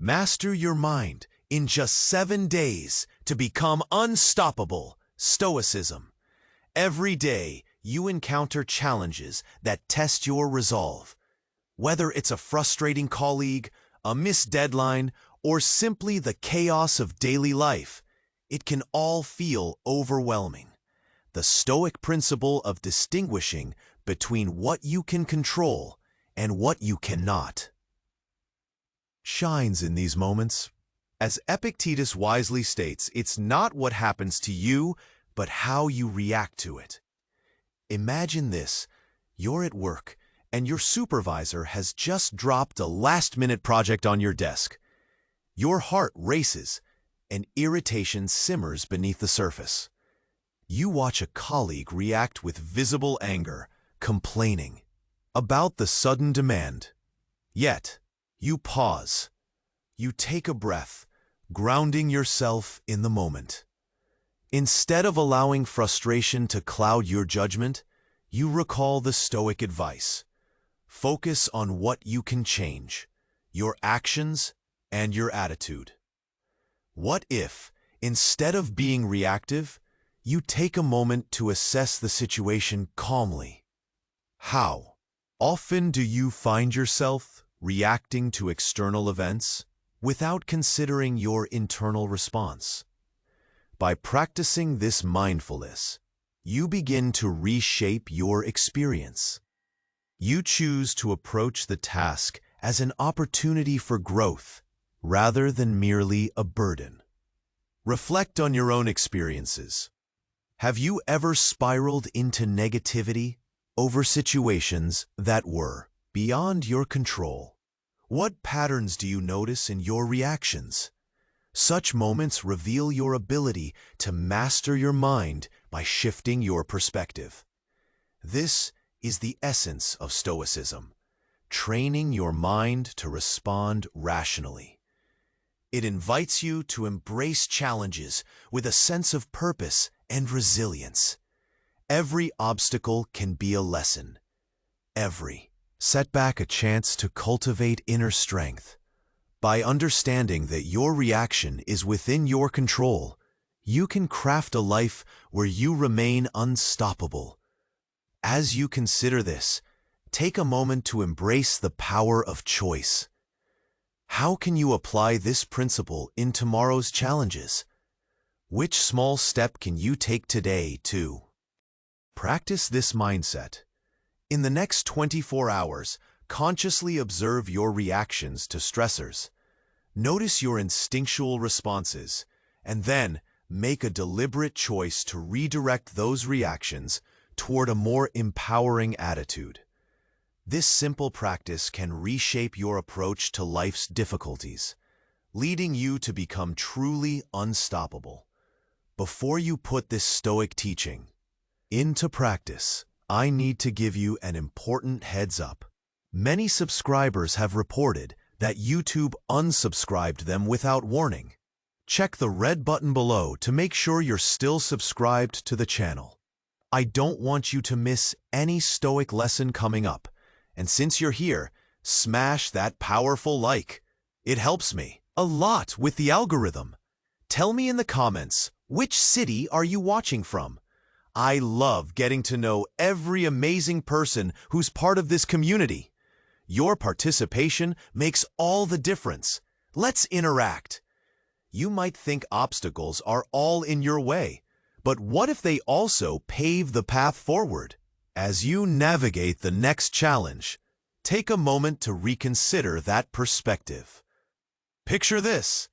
Master your mind in just 7 days to become unstoppable. Stoicism. Every day, you encounter challenges that test your resolve. Whether it's a frustrating colleague, a missed deadline, or simply the chaos of daily life, it can all feel overwhelming. The Stoic principle of distinguishing between what you can control and what you cannot shines in these moments. As Epictetus wisely states, it's not what happens to you, but how you react to it. Imagine this: you're at work, and your supervisor has just dropped a last-minute project on your desk. Your heart races, and irritation simmers beneath the surface. You watch a colleague react with visible anger, complaining about the sudden demand. Yet, you pause. You take a breath, grounding yourself in the moment. Instead of allowing frustration to cloud your judgment, you recall the Stoic advice. Focus on what you can change, your actions and your attitude. What if, instead of being reactive, you take a moment to assess the situation calmly? How often do you find yourself reacting to external events without considering your internal response? By practicing this mindfulness, you begin to reshape your experience. You choose to approach the task as an opportunity for growth rather than merely a burden. Reflect on your own experiences. Have you ever spiraled into negativity over situations that were beyond your control? What patterns do you notice in your reactions? Such moments reveal your ability to master your mind by shifting your perspective. This is the essence of Stoicism, training your mind to respond rationally. It invites you to embrace challenges with a sense of purpose and resilience. Every obstacle can be a lesson. Every setback a chance to cultivate inner strength. By understanding that your reaction is within your control, you can craft a life where you remain unstoppable. As you consider this, take a moment to embrace the power of choice. How can you apply this principle in tomorrow's challenges? Which small step can you take today to practice this mindset? In the next 24 hours, consciously observe your reactions to stressors. Notice your instinctual responses, and then make a deliberate choice to redirect those reactions toward a more empowering attitude. This simple practice can reshape your approach to life's difficulties, leading you to become truly unstoppable. Before you put this Stoic teaching into practice, I need to give you an important heads up. Many subscribers have reported that YouTube unsubscribed them without warning. Check the red button below to make sure you're still subscribed to the channel. I don't want you to miss any Stoic lesson coming up, and since you're here, smash that powerful like. It helps me a lot with the algorithm. Tell me in the comments, which city are you watching from? I love getting to know every amazing person who's part of this community. Your participation makes all the difference. Let's interact. You might think obstacles are all in your way, but what if they also pave the path forward? As you navigate the next challenge, take a moment to reconsider that perspective. Picture this: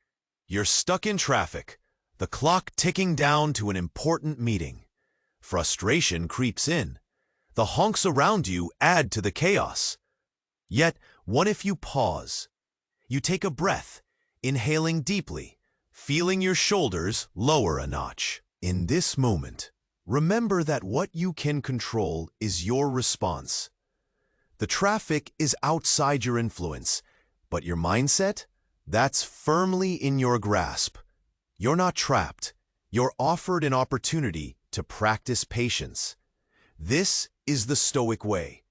you're stuck in traffic, the clock ticking down to an important meeting. Frustration creeps in. The honks around you add to the chaos. Yet, what if you pause? You take a breath, inhaling deeply, feeling your shoulders lower a notch. In this moment, remember that what you can control is your response. The traffic is outside your influence, but your mindset? That's firmly in your grasp. You're not trapped. You're offered an opportunity to practice patience. This is the Stoic way.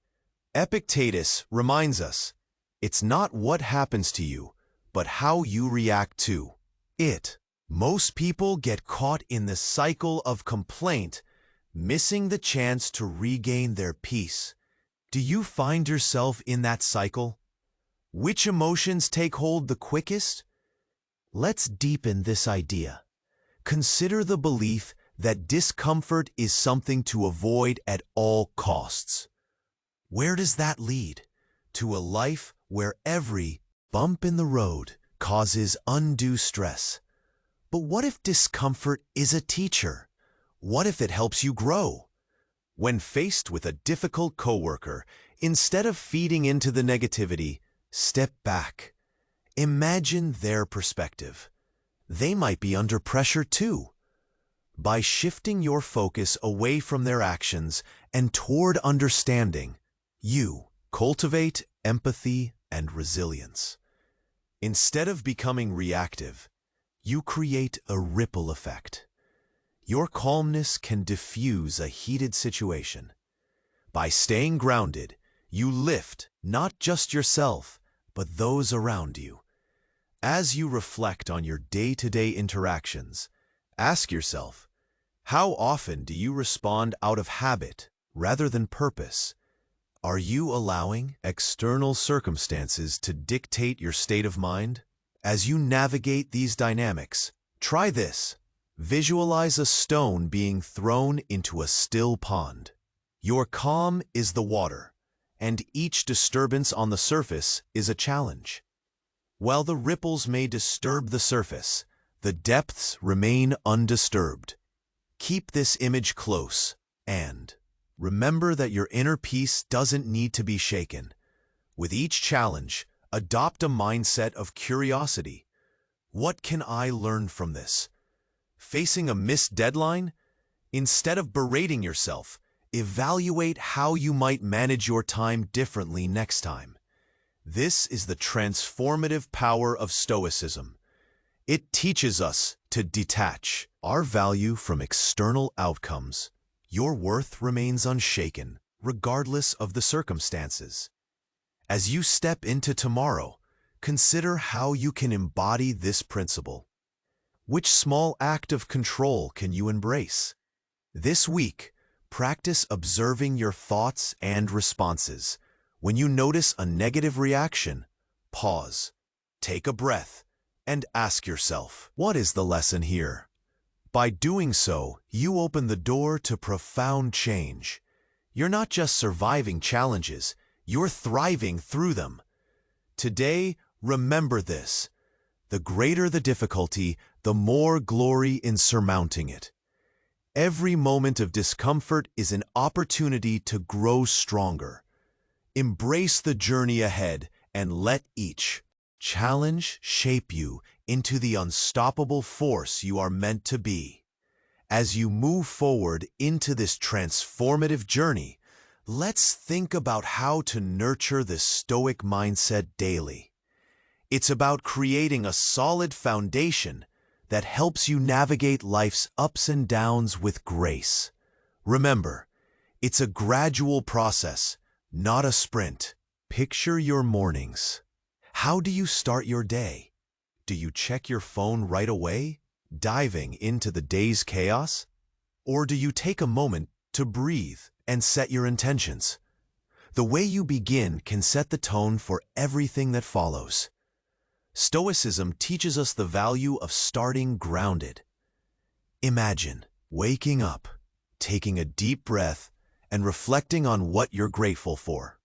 Epictetus reminds us, it's not what happens to you, but how you react to it. Most people get caught in the cycle of complaint, missing the chance to regain their peace. Do you find yourself in that cycle? Which emotions take hold the quickest? Let's deepen this idea. Consider the belief that discomfort is something to avoid at all costs. Where does that lead? To a life where every bump in the road causes undue stress. But what if discomfort is a teacher? What if it helps you grow? When faced with a difficult coworker, instead of feeding into the negativity, step back. Imagine their perspective. They might be under pressure too. By shifting your focus away from their actions and toward understanding, you cultivate empathy and resilience. Instead of becoming reactive, you create a ripple effect. Your calmness can diffuse a heated situation. By staying grounded, you lift not just yourself, but those around you. As you reflect on your day-to-day interactions, ask yourself, how often do you respond out of habit rather than purpose? Are you allowing external circumstances to dictate your state of mind? As you navigate these dynamics, try this. Visualize a stone being thrown into a still pond. Your calm is the water, and each disturbance on the surface is a challenge. While the ripples may disturb the surface, the depths remain undisturbed. Keep this image close, and remember that your inner peace doesn't need to be shaken. With each challenge, adopt a mindset of curiosity. What can I learn from this? Facing a missed deadline? Instead of berating yourself, evaluate how you might manage your time differently next time. This is the transformative power of Stoicism. It teaches us to detach our value from external outcomes. Your worth remains unshaken, regardless of the circumstances. As you step into tomorrow, consider how you can embody this principle. Which small act of control can you embrace? This week, practice observing your thoughts and responses. When you notice a negative reaction, pause, take a breath, and ask yourself, what is the lesson here? By doing so, you open the door to profound change. You're not just surviving challenges, you're thriving through them. Today, remember this. The greater the difficulty, the more glory in surmounting it. Every moment of discomfort is an opportunity to grow stronger. Embrace the journey ahead and let each challenge shape you into the unstoppable force you are meant to be. As you move forward into this transformative journey, let's think about how to nurture this stoic mindset daily. It's about creating a solid foundation that helps you navigate life's ups and downs with grace. Remember, it's a gradual process, not a sprint. Picture your mornings. How do you start your day? Do you check your phone right away, diving into the day's chaos? Or do you take a moment to breathe and set your intentions? The way you begin can set the tone for everything that follows. Stoicism teaches us the value of starting grounded. Imagine waking up, taking a deep breath, and reflecting on what you're grateful for.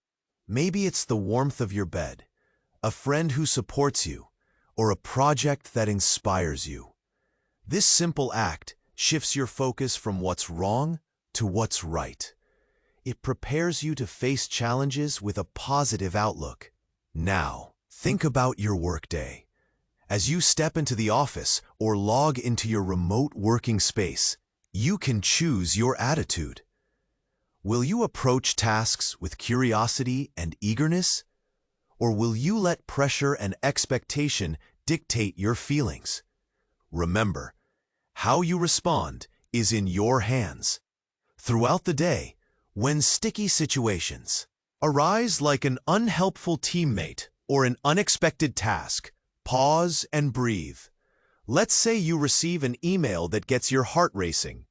Maybe it's the warmth of your bed, a friend who supports you, or a project that inspires you. This simple act shifts your focus from what's wrong to what's right. It prepares you to face challenges with a positive outlook. Now, think about your workday. As you step into the office or log into your remote working space, you can choose your attitude. Will you approach tasks with curiosity and eagerness? Or will you let pressure and expectation dictate your feelings? Remember, how you respond is in your hands. Throughout the day, when sticky situations arise like an unhelpful teammate or an unexpected task, Pause and breathe. Let's say you receive an email that gets your heart racing.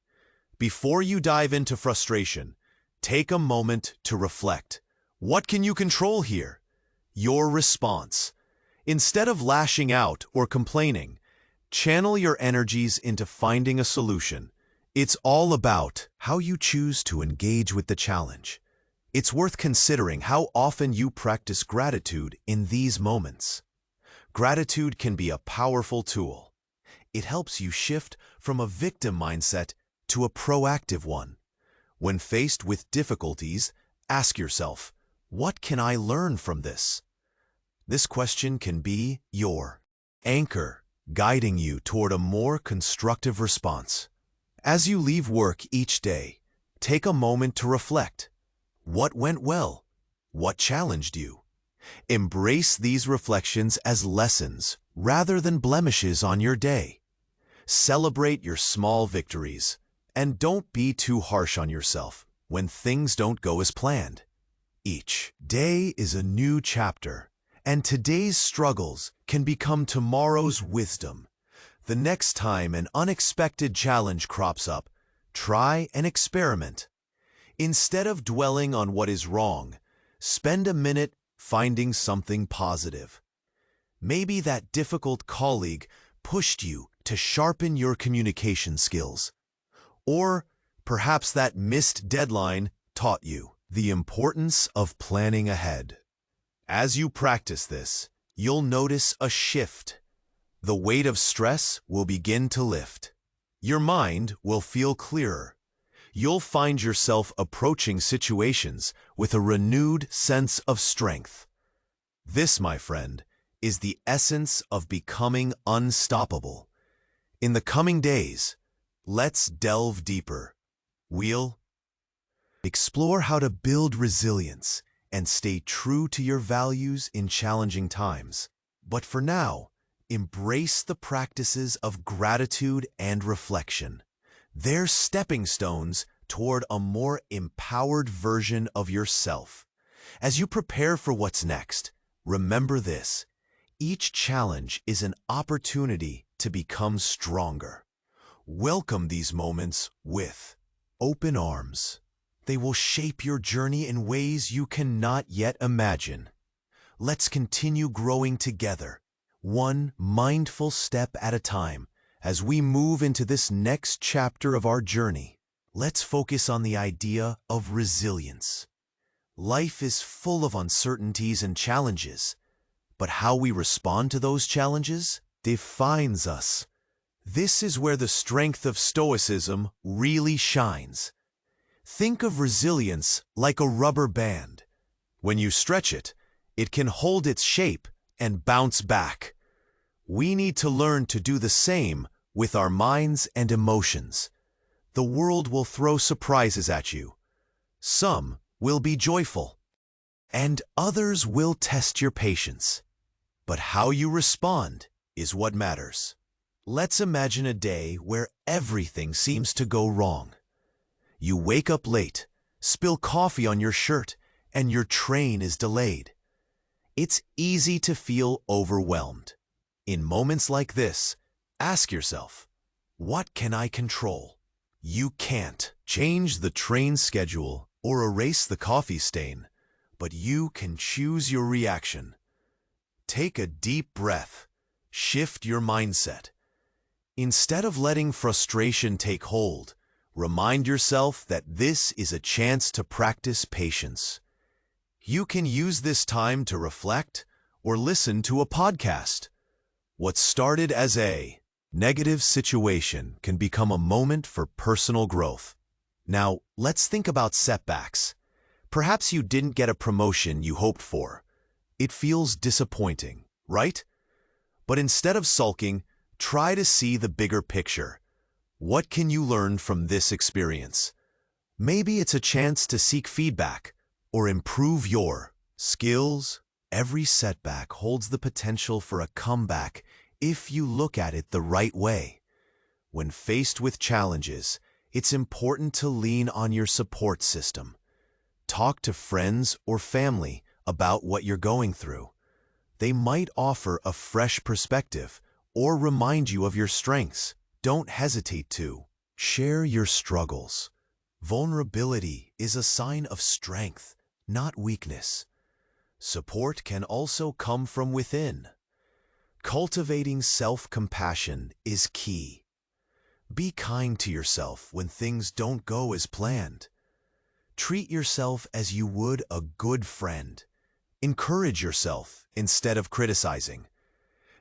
Before you dive into frustration, take a moment to reflect. What can you control here? Your response. Instead of lashing out or complaining, channel your energies into finding a solution. It's all about how you choose to engage with the challenge. It's worth considering how often you practice gratitude in these moments. Gratitude can be a powerful tool. It helps you shift from a victim mindset to a proactive one. When faced with difficulties, ask yourself, what can I learn from this? This question can be your anchor, guiding you toward a more constructive response. As you leave work each day, take a moment to reflect. What went well? What challenged you? Embrace these reflections as lessons rather than blemishes on your day. Celebrate your small victories, and don't be too harsh on yourself when things don't go as planned. Each day is a new chapter, and today's struggles can become tomorrow's wisdom. The next time an unexpected challenge crops up, try and experiment. Instead of dwelling on what is wrong, spend a minute finding something positive. Maybe that difficult colleague pushed you to sharpen your communication skills. Or perhaps that missed deadline taught you the importance of planning ahead. As you practice this, you'll notice a shift. The weight of stress will begin to lift. Your mind will feel clearer. You'll find yourself approaching situations with a renewed sense of strength. This, my friend, is the essence of becoming unstoppable. In the coming days, let's delve deeper. We'll explore how to build resilience and stay true to your values in challenging times. But for now, embrace the practices of gratitude and reflection. They're stepping stones toward a more empowered version of yourself. As you prepare for what's next, remember this: each challenge is an opportunity to become stronger. Welcome these moments with open arms. They will shape your journey in ways you cannot yet imagine. Let's continue growing together, one mindful step at a time. As we move into this next chapter of our journey, let's focus on the idea of resilience. Life is full of uncertainties and challenges, but how we respond to those challenges defines us. This is where the strength of Stoicism really shines. Think of resilience like a rubber band. When you stretch it, it can hold its shape and bounce back. We need to learn to do the same with our minds and emotions. The world will throw surprises at you. Some will be joyful, and others will test your patience. But how you respond is what matters. Let's imagine a day where everything seems to go wrong. You wake up late, spill coffee on your shirt, and your train is delayed. It's easy to feel overwhelmed. In moments like this, ask yourself, what can I control? You can't change the train schedule or erase the coffee stain, but you can choose your reaction. Take a deep breath. Shift your mindset. Instead of letting frustration take hold, remind yourself that this is a chance to practice patience. You can use this time to reflect or listen to a podcast. What started as a negative situation can become a moment for personal growth. Now, let's think about setbacks. Perhaps you didn't get a promotion you hoped for. It feels disappointing, right? But instead of sulking, try to see the bigger picture. What can you learn from this experience? Maybe it's a chance to seek feedback or improve your skills. Every setback holds the potential for a comeback if you look at it the right way. When faced with challenges, it's important to lean on your support system. Talk to friends or family about what you're going through. They might offer a fresh perspective or remind you of your strengths. Don't hesitate to share your struggles. Vulnerability is a sign of strength, not weakness. Support can also come from within. Cultivating self-compassion is key. Be kind to yourself when things don't go as planned. Treat yourself as you would a good friend. Encourage yourself instead of criticizing.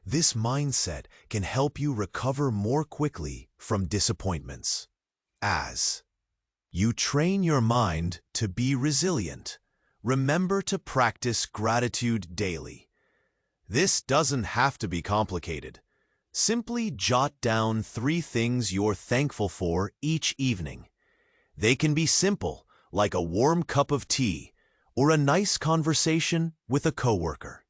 This mindset can help you recover more quickly from disappointments. As you train your mind to be resilient, remember to practice gratitude daily. This doesn't have to be complicated. Simply jot down 3 things you're thankful for each evening. They can be simple, like a warm cup of tea or a nice conversation with a coworker.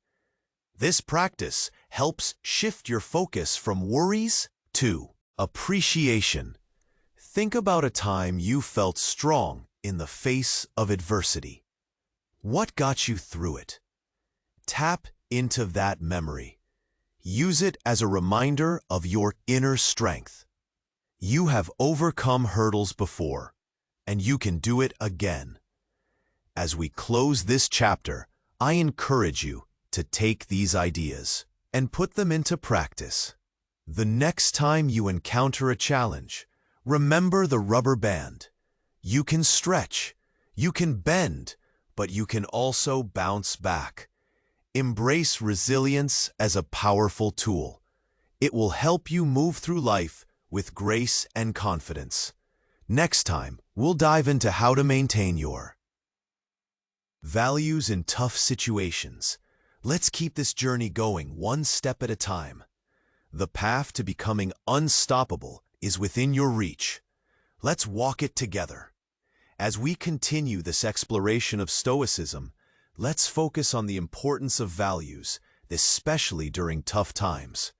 This practice helps shift your focus from worries to appreciation. Think about a time you felt strong in the face of adversity. What got you through it? Tap into that memory. Use it as a reminder of your inner strength. You have overcome hurdles before, and you can do it again. As we close this chapter, I encourage you to take these ideas and put them into practice. The next time you encounter a challenge, remember the rubber band. You can stretch, you can bend, but you can also bounce back. Embrace resilience as a powerful tool. It will help you move through life with grace and confidence. Next time, we'll dive into how to maintain your values in tough situations. Let's keep this journey going one step at a time. The path to becoming unstoppable is within your reach. Let's walk it together. As we continue this exploration of Stoicism, let's focus on the importance of values, especially during tough times.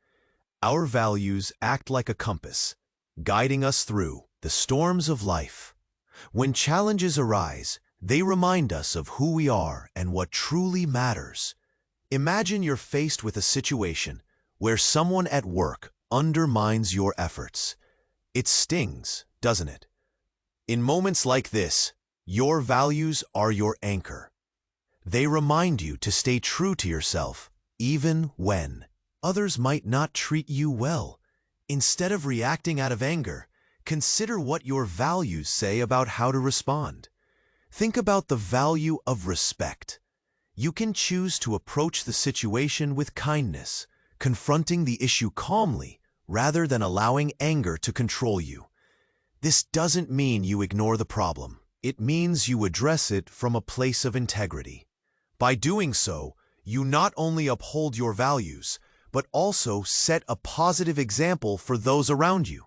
Our values act like a compass, guiding us through the storms of life. When challenges arise, they remind us of who we are and what truly matters. Imagine you're faced with a situation where someone at work undermines your efforts. It stings, doesn't it? In moments like this, your values are your anchor. They remind you to stay true to yourself, even when others might not treat you well. Instead of reacting out of anger, consider what your values say about how to respond. Think about the value of respect. You can choose to approach the situation with kindness, confronting the issue calmly rather than allowing anger to control you. This doesn't mean you ignore the problem. It means you address it from a place of integrity. By doing so, you not only uphold your values, but also set a positive example for those around you.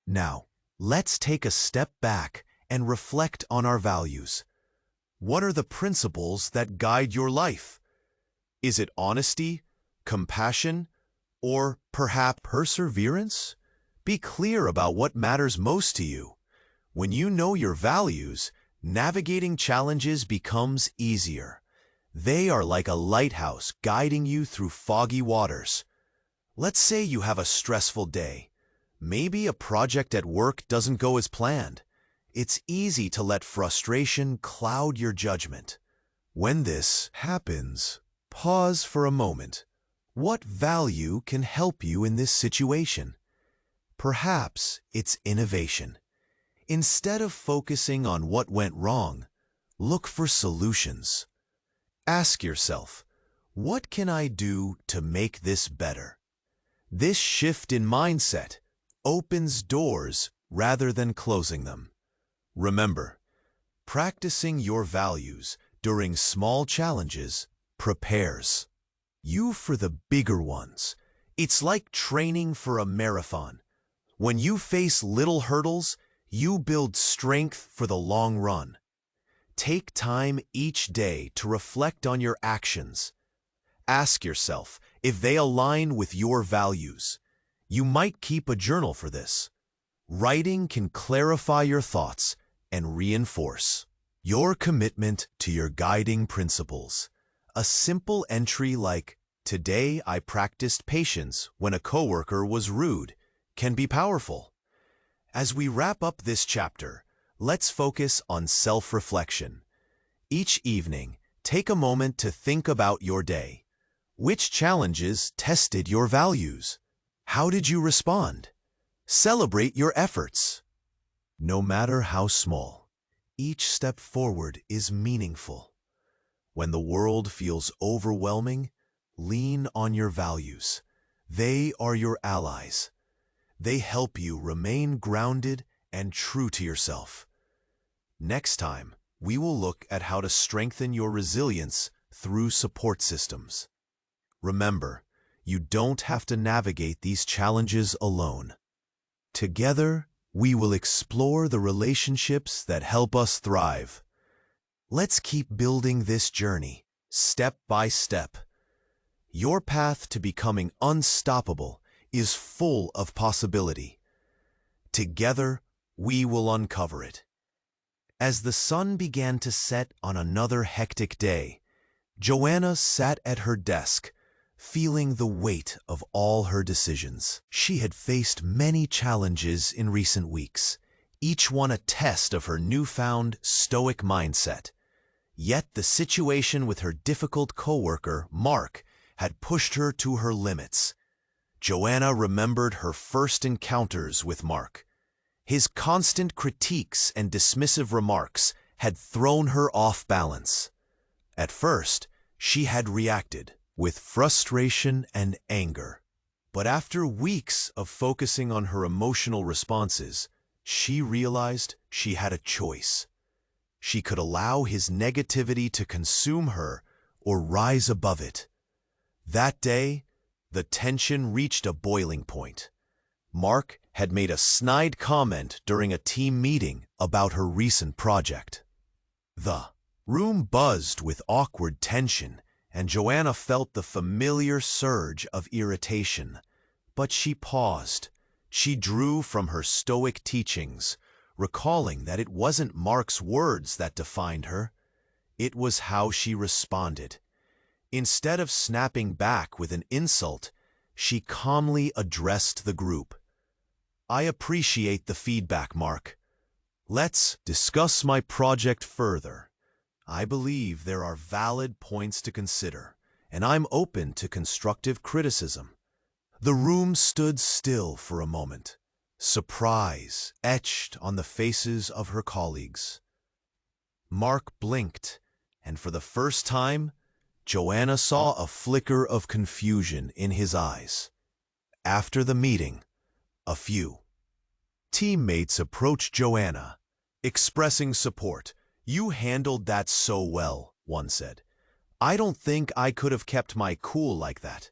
Now, let's take a step back and reflect on our values. What are the principles that guide your life? Is it honesty, compassion, or perhaps perseverance? Be clear about what matters most to you. When you know your values, navigating challenges becomes easier. They are like a lighthouse guiding you through foggy waters. Let's say you have a stressful day. Maybe a project at work doesn't go as planned. It's easy to let frustration cloud your judgment. When this happens, pause for a moment. What value can help you in this situation? Perhaps it's innovation. Instead of focusing on what went wrong, look for solutions. Ask yourself, what can I do to make this better? This shift in mindset opens doors rather than closing them. Remember, practicing your values during small challenges prepares you for the bigger ones. It's like training for a marathon. When you face little hurdles, you build strength for the long run. Take time each day to reflect on your actions. Ask yourself if they align with your values. You might keep a journal for this. Writing can clarify your thoughts and reinforce your commitment to your guiding principles. A simple entry like, "Today I practiced patience when a coworker was rude," can be powerful. As we wrap up this chapter, let's focus on self-reflection. Each evening, take a moment to think about your day. Which challenges tested your values? How did you respond? Celebrate your efforts. No matter how small, each step forward is meaningful. When the world feels overwhelming, lean on your values. They are your allies. They help you remain grounded and true to yourself. Next time, we will look at how to strengthen your resilience through support systems. Remember, you don't have to navigate these challenges alone. Together, we will explore the relationships that help us thrive. Let's keep building this journey, step by step. Your path to becoming unstoppable is full of possibility. Together, we will uncover it. As the sun began to set on another hectic day, Joanna sat at her desk, feeling the weight of all her decisions. She had faced many challenges in recent weeks, each one a test of her newfound stoic mindset. Yet the situation with her difficult coworker, Mark, had pushed her to her limits. Joanna remembered her first encounters with Mark. His constant critiques and dismissive remarks had thrown her off balance. At first, she had reacted with frustration and anger. But after weeks of focusing on her emotional responses, she realized she had a choice. She could allow his negativity to consume her or rise above it. That day, the tension reached a boiling point. Mark had made a snide comment during a team meeting about her recent project. The room buzzed with awkward tension, and Joanna felt the familiar surge of irritation. But she paused. She drew from her stoic teachings, recalling that it wasn't Mark's words that defined her. It was how she responded. Instead of snapping back with an insult, she calmly addressed the group. "I appreciate the feedback, Mark. Let's discuss my project further. I believe there are valid points to consider, and I'm open to constructive criticism." The room stood still for a moment, surprise etched on the faces of her colleagues. Mark blinked, and for the first time, Joanna saw a flicker of confusion in his eyes. After the meeting, a few teammates approached Joanna, expressing support. "You handled that so well," one said. "I don't think I could have kept my cool like that."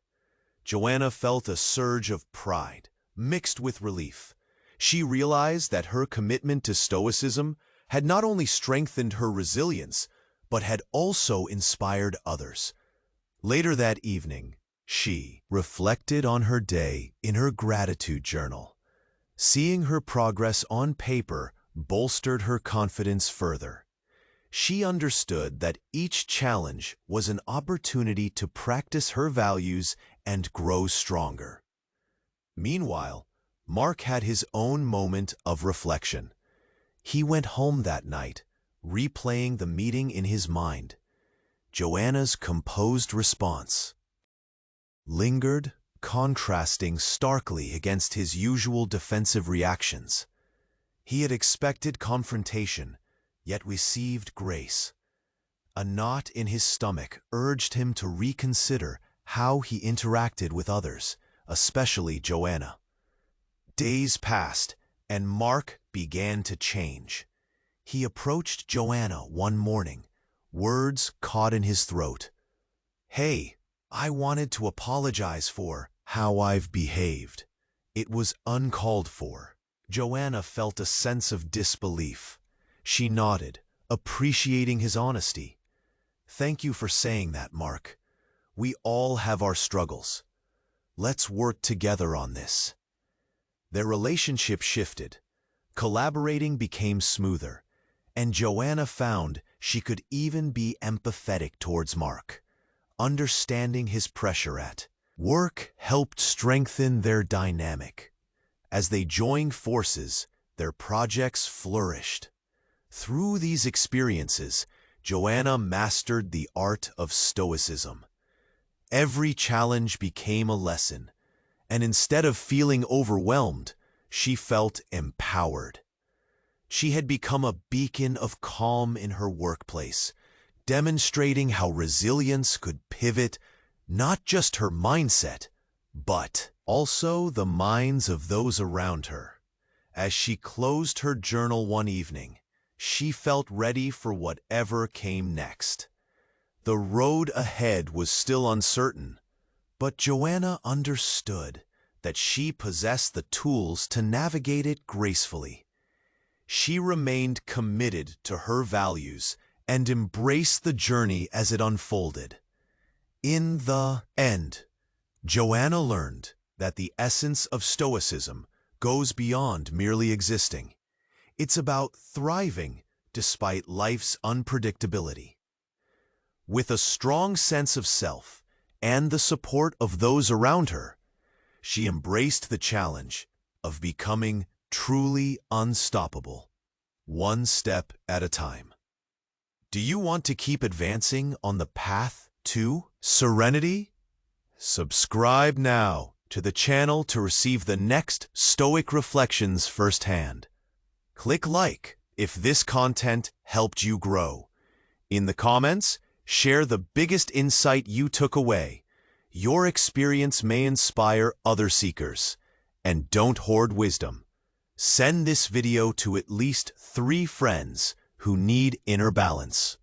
Joanna felt a surge of pride, mixed with relief. She realized that her commitment to Stoicism had not only strengthened her resilience, but had also inspired others. Later that evening, she reflected on her day in her gratitude journal. Seeing her progress on paper bolstered her confidence further. She understood that each challenge was an opportunity to practice her values and grow stronger. Meanwhile, Mark had his own moment of reflection. He went home that night, replaying the meeting in his mind. Joanna's composed response lingered, contrasting starkly against his usual defensive reactions. He had expected confrontation, yet received grace. A knot in his stomach urged him to reconsider how he interacted with others, especially Joanna. Days passed, and Mark began to change. He approached Joanna one morning, words caught in his throat. "Hey, I wanted to apologize for how I've behaved. It was uncalled for." Joanna felt a sense of disbelief. She nodded, appreciating his honesty. "Thank you for saying that, Mark. We all have our struggles. Let's work together on this." Their relationship shifted. Collaborating became smoother, and Joanna found she could even be empathetic towards Mark. understanding his pressure at work helped strengthen their dynamic. As they joined forces, their projects flourished. Through these experiences, Joanna mastered the art of Stoicism. Every challenge became a lesson, and instead of feeling overwhelmed, she felt empowered. She had become a beacon of calm in her workplace, demonstrating how resilience could pivot not just her mindset, but also the minds of those around her. As she closed her journal one evening, she felt ready for whatever came next. The road ahead was still uncertain, but Joanna understood that she possessed the tools to navigate it gracefully. She remained committed to her values and embraced the journey as it unfolded. In the end, Joanna learned that the essence of Stoicism goes beyond merely existing. It's about thriving despite life's unpredictability. With a strong sense of self and the support of those around her, she embraced the challenge of becoming truly unstoppable, one step at a time. Do you want to keep advancing on the path to serenity? Subscribe now to the channel to receive the next Stoic reflections firsthand. Click like if this content helped you grow. In the comments, share the biggest insight you took away. Your experience may inspire other seekers. And don't hoard wisdom. Send this video to at least 3 friends who need inner balance.